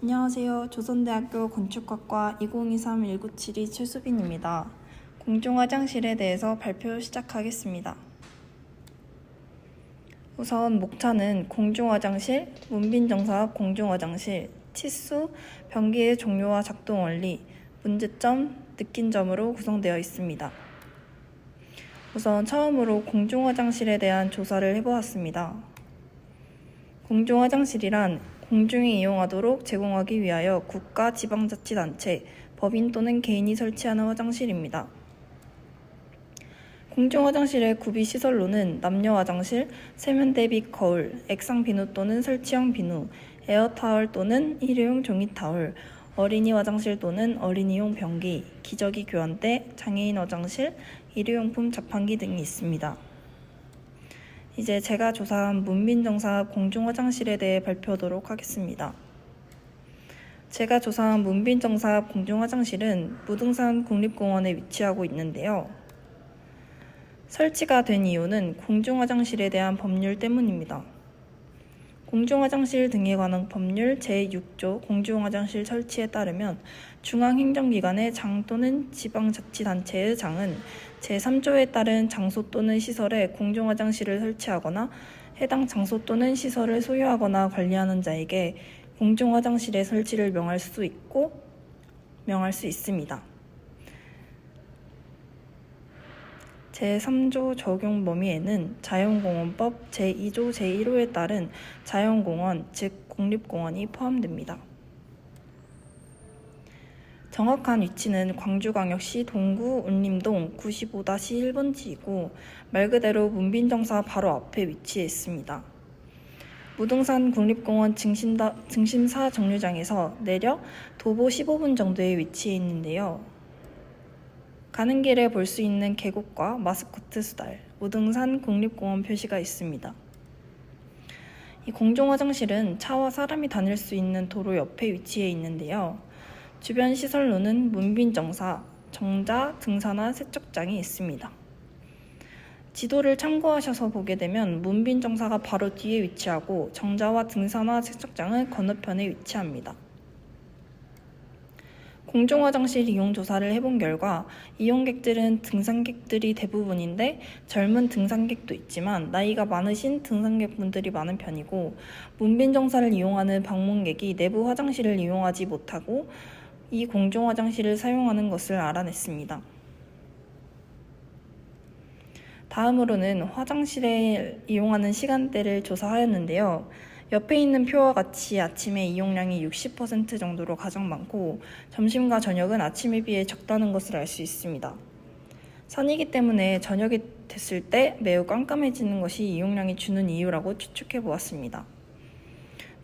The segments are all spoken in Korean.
안녕하세요. 조선대학교 건축학과 2023-1972 최수빈입니다. 공중화장실에 대해서 발표 시작하겠습니다. 우선 목차는 공중화장실, 문빈정사업 공중화장실, 치수, 변기의 종류와 작동 원리, 문제점, 느낀 점으로 구성되어 있습니다. 우선 처음으로 공중화장실에 대한 조사를 해보았습니다. 공중화장실이란 공중이 이용하도록 제공하기 위하여 국가, 지방자치단체, 법인 또는 개인이 설치하는 화장실입니다. 공중화장실의 구비시설로는 남녀화장실, 세면대 및 거울, 액상 비누 또는 설치형 비누, 에어타월 또는 일회용 종이타월, 어린이 화장실 또는 어린이용 변기, 기저귀 교환대, 장애인 화장실, 일회용품 자판기 등이 있습니다. 이제 제가 조사한 문빈정사업 공중화장실에 대해 발표하도록 하겠습니다. 제가 조사한 문빈정사업 공중화장실은 무등산 국립공원에 위치하고 있는데요. 설치가 된 이유는 공중화장실에 대한 법률 때문입니다. 공중화장실 등에 관한 법률 제6조 공중화장실 설치에 따르면 중앙행정기관의 장 또는 지방자치단체의 장은 제3조에 따른 장소 또는 시설에 공중화장실을 설치하거나 해당 장소 또는 시설을 소유하거나 관리하는 자에게 공중화장실의 설치를 명할 수 있습니다. 제3조 적용 범위에는 자연공원법 제2조 제1호에 따른 자연공원, 즉 국립공원이 포함됩니다. 정확한 위치는 광주광역시 동구 운림동 95-1번지이고 말 그대로 문빈정사 바로 앞에 위치해 있습니다. 무등산 국립공원 증심사 정류장에서 내려 도보 15분 정도에 위치해 있는데요. 가는 길에 볼 수 있는 계곡과 마스코트 수달, 무등산 국립공원 표시가 있습니다. 이 공중화장실은 차와 사람이 다닐 수 있는 도로 옆에 위치해 있는데요. 주변 시설로는 문빈정사, 정자, 등산화, 세척장이 있습니다. 지도를 참고하셔서 보게 되면 문빈정사가 바로 뒤에 위치하고 정자와 등산화, 세척장은 건너편에 위치합니다. 공중화장실 이용 조사를 해본 결과 이용객들은 등산객들이 대부분인데 젊은 등산객도 있지만 나이가 많으신 등산객분들이 많은 편이고 문빈정사를 이용하는 방문객이 내부 화장실을 이용하지 못하고 이 공중화장실을 사용하는 것을 알아냈습니다. 다음으로는 화장실을 이용하는 시간대를 조사하였는데요. 옆에 있는 표와 같이 아침에 이용량이 60% 정도로 가장 많고 점심과 저녁은 아침에 비해 적다는 것을 알 수 있습니다. 산이기 때문에 저녁이 됐을 때 매우 깜깜해지는 것이 이용량이 주는 이유라고 추측해 보았습니다.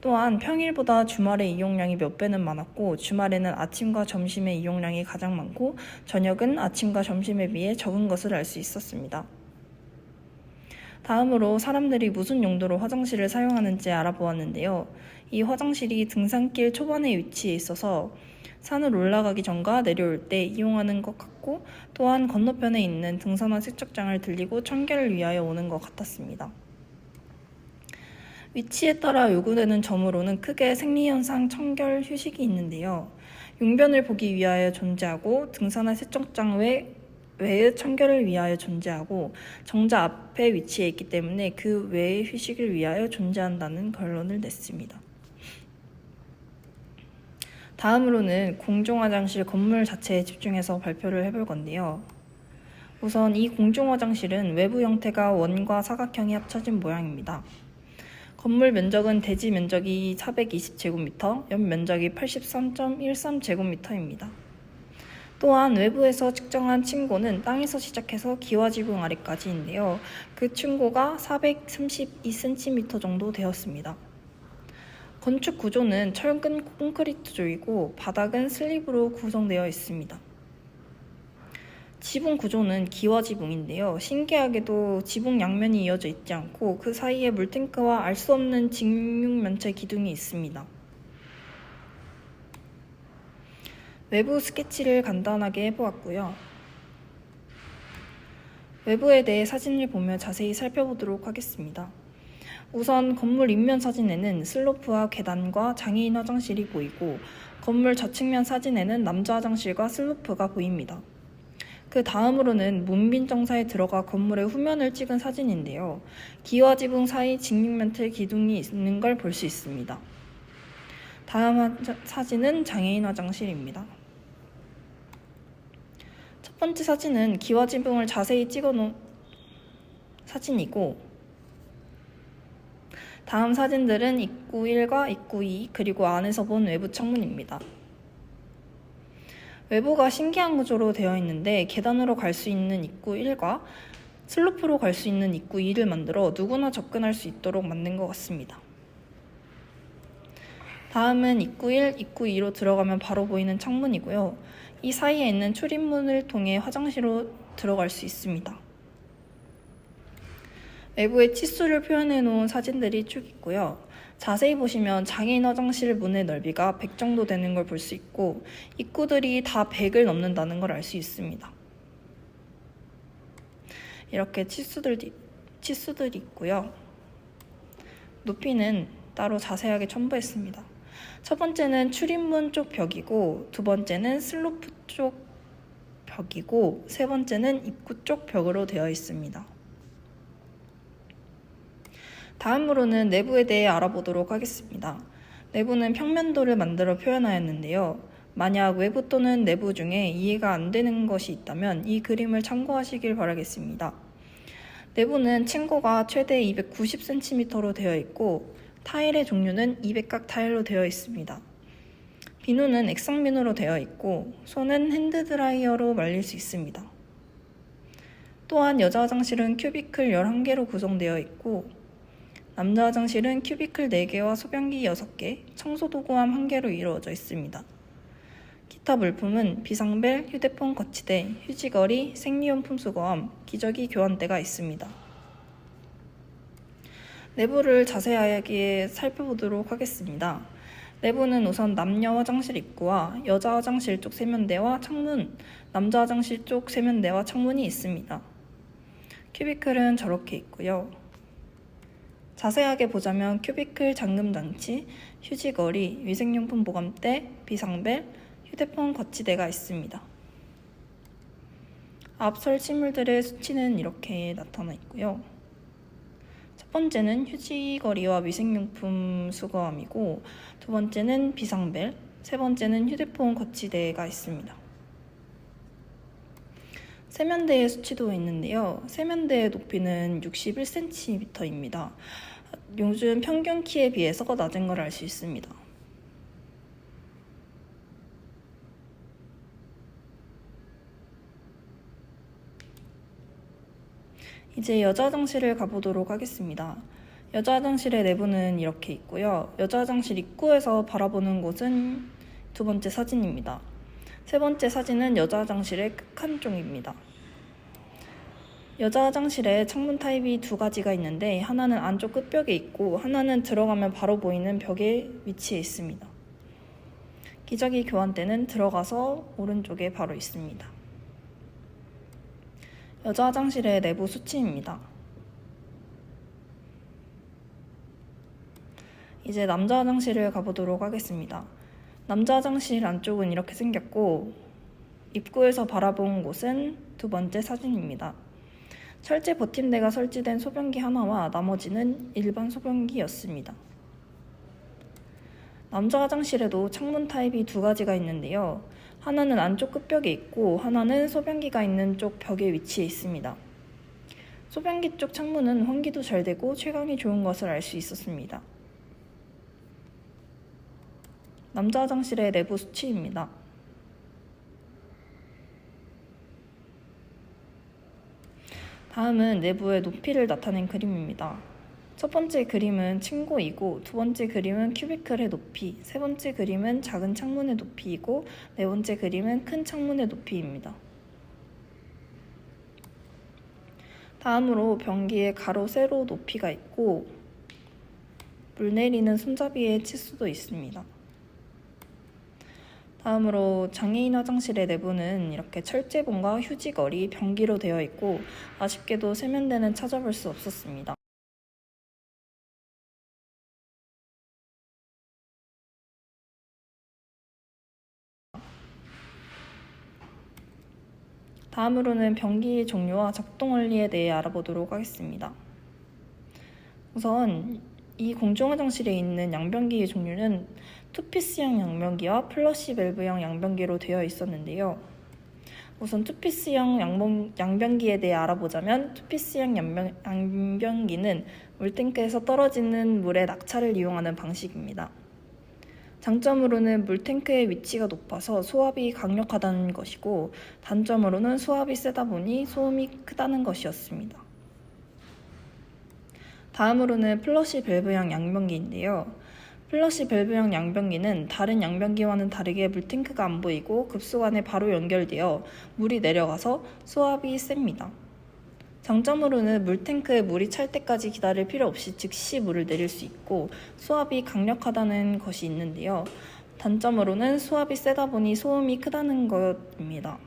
또한 평일보다 주말에 이용량이 몇 배는 많았고 주말에는 아침과 점심의 이용량이 가장 많고 저녁은 아침과 점심에 비해 적은 것을 알 수 있었습니다. 다음으로 사람들이 무슨 용도로 화장실을 사용하는지 알아보았는데요. 이 화장실이 등산길 초반에 위치해 있어서 산을 올라가기 전과 내려올 때 이용하는 것 같고 또한 건너편에 있는 등산화 세척장을 들리고 청결을 위하여 오는 것 같았습니다. 위치에 따라 요구되는 점으로는 크게 생리현상, 청결, 휴식이 있는데요. 용변을 보기 위하여 존재하고 등산화 세척장 외의 청결을 위하여 존재하고 정자 앞에 위치해 있기 때문에 그 외의 휴식을 위하여 존재한다는 결론을 냈습니다. 다음으로는 공중화장실 건물 자체에 집중해서 발표를 해볼 건데요. 우선 이 공중화장실은 외부 형태가 원과 사각형이 합쳐진 모양입니다. 건물 면적은 대지 면적이 420제곱미터, 연 면적이 83.13제곱미터입니다. 또한 외부에서 측정한 층고는 땅에서 시작해서 기와지붕 아래까지인데요. 그 층고가 432cm 정도 되었습니다. 건축 구조는 철근 콘크리트조이고 바닥은 슬립으로 구성되어 있습니다. 지붕 구조는 기와지붕인데요. 신기하게도 지붕 양면이 이어져 있지 않고 그 사이에 물탱크와 알 수 없는 직육면체 기둥이 있습니다. 외부 스케치를 간단하게 해보았고요. 외부에 대해 사진을 보며 자세히 살펴보도록 하겠습니다. 우선 건물 입면 사진에는 슬로프와 계단과 장애인 화장실이 보이고 건물 좌측면 사진에는 남자 화장실과 슬로프가 보입니다. 그 다음으로는 문빈정사에 들어가 건물의 후면을 찍은 사진인데요. 기와 지붕 사이 직육면틀 기둥이 있는 걸 볼 수 있습니다. 다음 사진은 장애인 화장실입니다. 첫 번째 사진은 기와 지붕을 자세히 찍어놓은 사진이고, 다음 사진들은 입구 1과 입구 2 그리고 안에서 본 외부 창문입니다. 외부가 신기한 구조로 되어 있는데 계단으로 갈 수 있는 입구 1과 슬로프로 갈 수 있는 입구 2를 만들어 누구나 접근할 수 있도록 만든 것 같습니다. 다음은 입구 1, 입구 2로 들어가면 바로 보이는 창문이고요. 이 사이에 있는 출입문을 통해 화장실로 들어갈 수 있습니다. 외부에 치수를 표현해 놓은 사진들이 쭉 있고요. 자세히 보시면 장애인 화장실 문의 넓이가 100 정도 되는 걸 볼 수 있고 입구들이 다 100을 넘는다는 걸 알 수 있습니다. 이렇게 치수들이 있고요. 높이는 따로 자세하게 첨부했습니다. 첫 번째는 출입문 쪽 벽이고, 두 번째는 슬로프 쪽 벽이고, 세 번째는 입구 쪽 벽으로 되어 있습니다. 다음으로는 내부에 대해 알아보도록 하겠습니다. 내부는 평면도를 만들어 표현하였는데요. 만약 외부 또는 내부 중에 이해가 안 되는 것이 있다면 이 그림을 참고하시길 바라겠습니다. 내부는 층고가 최대 290cm로 되어 있고 타일의 종류는 200각 타일로 되어 있습니다. 비누는 액상 비누로 되어 있고 손은 핸드드라이어로 말릴 수 있습니다. 또한 여자 화장실은 큐비클 11개로 구성되어 있고 남자 화장실은 큐비클 4개와 소변기 6개, 청소도구함 1개로 이루어져 있습니다. 기타 물품은 비상벨, 휴대폰 거치대, 휴지거리, 생리용품 수거함, 기저귀 교환대가 있습니다. 내부를 자세하게 살펴보도록 하겠습니다. 내부는 우선 남녀 화장실 입구와 여자 화장실 쪽 세면대와 창문, 남자 화장실 쪽 세면대와 창문이 있습니다. 큐비클은 저렇게 있고요. 자세하게 보자면 큐비클 잠금 장치, 휴지거리, 위생용품 보관대, 비상벨, 휴대폰 거치대가 있습니다. 앞 설치물들의 수치는 이렇게 나타나 있고요. 첫 번째는 휴지거리와 위생용품 수거함이고, 두 번째는 비상벨, 세 번째는 휴대폰 거치대가 있습니다. 세면대의 수치도 있는데요. 세면대의 높이는 61cm입니다. 요즘 평균 키에 비해서 낮은 걸 알 수 있습니다. 이제 여자 화장실을 가보도록 하겠습니다. 여자 화장실의 내부는 이렇게 있고요. 여자 화장실 입구에서 바라보는 곳은 두 번째 사진입니다. 세 번째 사진은 여자 화장실의 극한 쪽입니다. 여자 화장실에 창문 타입이 두 가지가 있는데 하나는 안쪽 끝벽에 있고 하나는 들어가면 바로 보이는 벽에 위치해 있습니다. 기저귀 교환대는 들어가서 오른쪽에 바로 있습니다. 여자 화장실의 내부 수치입니다. 이제 남자 화장실을 가보도록 하겠습니다. 남자 화장실 안쪽은 이렇게 생겼고 입구에서 바라본 곳은 두 번째 사진입니다. 철제 버팀대가 설치된 소변기 하나와 나머지는 일반 소변기였습니다. 남자 화장실에도 창문 타입이 두 가지가 있는데요. 하나는 안쪽 끝벽에 있고 하나는 소변기가 있는 쪽 벽에 위치해 있습니다. 소변기 쪽 창문은 환기도 잘 되고 채광이 좋은 것을 알 수 있었습니다. 남자 화장실의 내부 수치입니다. 다음은 내부의 높이를 나타낸 그림입니다. 첫 번째 그림은 층고이고 두 번째 그림은 큐비클의 높이, 세 번째 그림은 작은 창문의 높이이고 네 번째 그림은 큰 창문의 높이입니다. 다음으로 변기에 가로, 세로 높이가 있고 물 내리는 손잡이의 치수도 있습니다. 다음으로 장애인 화장실의 내부는 이렇게 철제봉과 휴지거리, 변기로 되어 있고 아쉽게도 세면대는 찾아볼 수 없었습니다. 다음으로는 변기의 종류와 작동 원리에 대해 알아보도록 하겠습니다. 우선 이 공중화장실에 있는 양변기의 종류는 투피스형 양변기와 플러시 밸브형 양변기로 되어 있었는데요. 우선 투피스형 양변기에 대해 알아보자면 투피스형 양변기는 물탱크에서 떨어지는 물의 낙차를 이용하는 방식입니다. 장점으로는 물탱크의 위치가 높아서 소압이 강력하다는 것이고 단점으로는 소압이 세다 보니 소음이 크다는 것이었습니다. 다음으로는 플러시 밸브형 양변기인데요. 플러시 밸브형 양변기는 다른 양변기와는 다르게 물탱크가 안 보이고 급수관에 바로 연결되어 물이 내려가서 소압이 셉니다. 장점으로는 물탱크에 물이 찰 때까지 기다릴 필요 없이 즉시 물을 내릴 수 있고 소압이 강력하다는 것이 있는데요. 단점으로는 소압이 세다 보니 소음이 크다는 것입니다.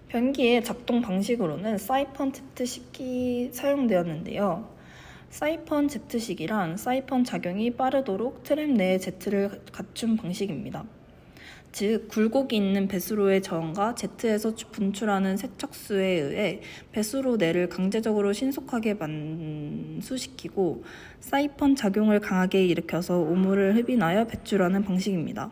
변기의 작동 방식으로는 사이펀 제트식이 사용되었는데요. 사이펀 제트식이란 사이펀 작용이 빠르도록 트랩 내에 제트를 갖춘 방식입니다. 즉, 굴곡이 있는 배수로의 저항과 제트에서 분출하는 세척수에 의해 배수로 내를 강제적으로 신속하게 만수시키고 사이펀 작용을 강하게 일으켜서 오물을 흡인하여 배출하는 방식입니다.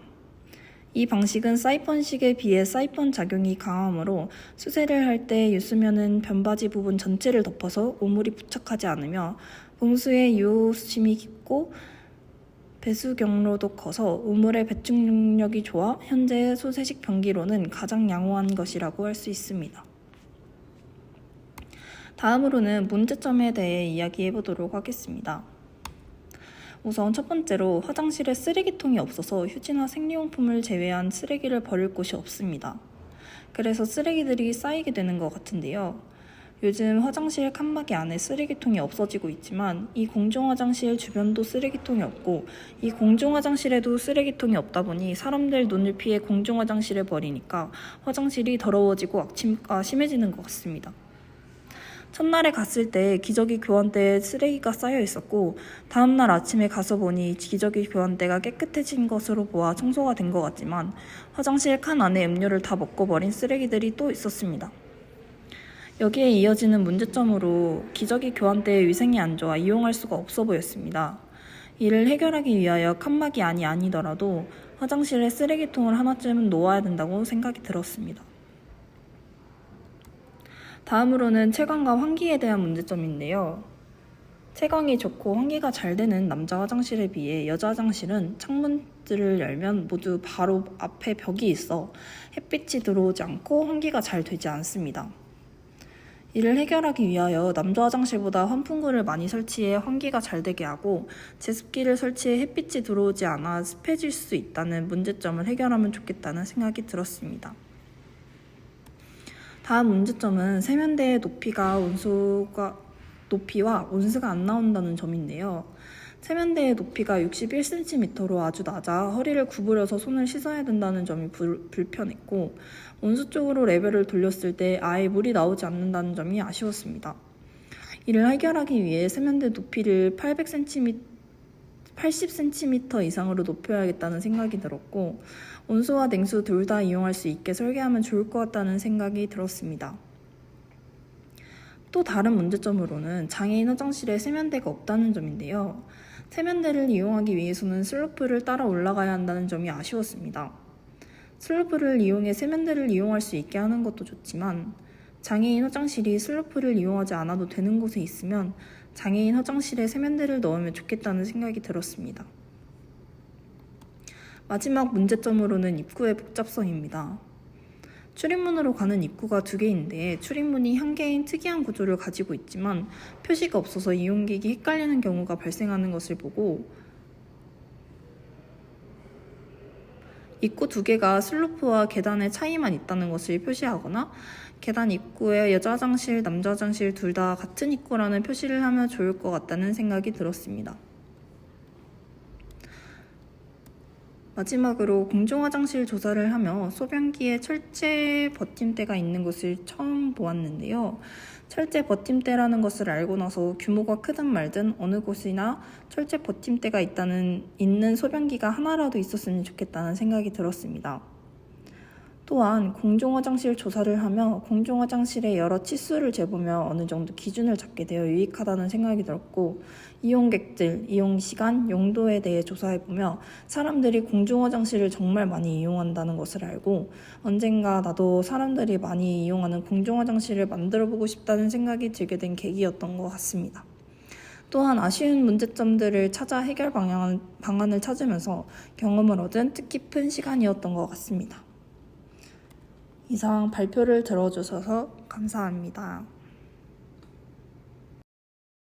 이 방식은 사이펀식에 비해 사이펀 작용이 강하므로 수세를 할 때 유수면은 변바지 부분 전체를 덮어서 오물이 부착하지 않으며 봉수의 유호심이 깊고 배수 경로도 커서 우물의 배출 능력이 좋아 현재 소세식 변기로는 가장 양호한 것이라고 할 수 있습니다. 다음으로는 문제점에 대해 이야기해 보도록 하겠습니다. 우선 첫 번째로 화장실에 쓰레기통이 없어서 휴지나 생리용품을 제외한 쓰레기를 버릴 곳이 없습니다. 그래서 쓰레기들이 쌓이게 되는 것 같은데요. 요즘 화장실 칸막이 안에 쓰레기통이 없어지고 있지만 이 공중화장실 주변도 쓰레기통이 없고 이 공중화장실에도 쓰레기통이 없다 보니 사람들 눈을 피해 공중화장실에 버리니까 화장실이 더러워지고 악취가 심해지는 것 같습니다. 첫날에 갔을 때 기저귀 교환대에 쓰레기가 쌓여 있었고 다음날 아침에 가서 보니 기저귀 교환대가 깨끗해진 것으로 보아 청소가 된 것 같지만 화장실 칸 안에 음료를 다 먹고 버린 쓰레기들이 또 있었습니다. 여기에 이어지는 문제점으로 기저귀 교환대의 위생이 안 좋아 이용할 수가 없어 보였습니다. 이를 해결하기 위하여 칸막이 안이 아니더라도 화장실에 쓰레기통을 하나쯤은 놓아야 된다고 생각이 들었습니다. 다음으로는 채광과 환기에 대한 문제점인데요. 채광이 좋고 환기가 잘 되는 남자 화장실에 비해 여자 화장실은 창문들을 열면 모두 바로 앞에 벽이 있어 햇빛이 들어오지 않고 환기가 잘 되지 않습니다. 이를 해결하기 위하여 남자 화장실보다 환풍구를 많이 설치해 환기가 잘 되게 하고 제습기를 설치해 햇빛이 들어오지 않아 습해질 수 있다는 문제점을 해결하면 좋겠다는 생각이 들었습니다. 다음 문제점은 세면대의 높이와 온수가 안 나온다는 점인데요. 세면대의 높이가 61cm로 아주 낮아 허리를 구부려서 손을 씻어야 된다는 점이 불편했고 온수 쪽으로 레벨을 돌렸을 때 아예 물이 나오지 않는다는 점이 아쉬웠습니다. 이를 해결하기 위해 세면대 높이를 80cm 이상으로 높여야겠다는 생각이 들었고 온수와 냉수 둘 다 이용할 수 있게 설계하면 좋을 것 같다는 생각이 들었습니다. 또 다른 문제점으로는 장애인 화장실에 세면대가 없다는 점인데요. 세면대를 이용하기 위해서는 슬로프를 따라 올라가야 한다는 점이 아쉬웠습니다. 슬로프를 이용해 세면대를 이용할 수 있게 하는 것도 좋지만 장애인 화장실이 슬로프를 이용하지 않아도 되는 곳에 있으면 장애인 화장실에 세면대를 넣으면 좋겠다는 생각이 들었습니다. 마지막 문제점으로는 입구의 복잡성입니다. 출입문으로 가는 입구가 2개인데 출입문이 1개인 특이한 구조를 가지고 있지만 표시가 없어서 이용객이 헷갈리는 경우가 발생하는 것을 보고 입구 2개가 슬로프와 계단의 차이만 있다는 것을 표시하거나 계단 입구에 여자 화장실, 남자 화장실 둘 다 같은 입구라는 표시를 하면 좋을 것 같다는 생각이 들었습니다. 마지막으로 공중화장실 조사를 하며 소변기에 철제 버팀대가 있는 것을 처음 보았는데요. 철제 버팀대라는 것을 알고 나서 규모가 크든 말든 어느 곳이나 철제 버팀대가 있는 소변기가 하나라도 있었으면 좋겠다는 생각이 들었습니다. 또한 공중화장실 조사를 하며 공중화장실의 여러 치수를 재보며 어느 정도 기준을 잡게 되어 유익하다는 생각이 들었고, 이용객들, 이용시간, 용도에 대해 조사해보며 사람들이 공중화장실을 정말 많이 이용한다는 것을 알고 언젠가 나도 사람들이 많이 이용하는 공중화장실을 만들어보고 싶다는 생각이 들게 된 계기였던 것 같습니다. 또한 아쉬운 문제점들을 찾아 해결 방안을 찾으면서 경험을 얻은 뜻깊은 시간이었던 것 같습니다. 이상 발표를 들어주셔서 감사합니다.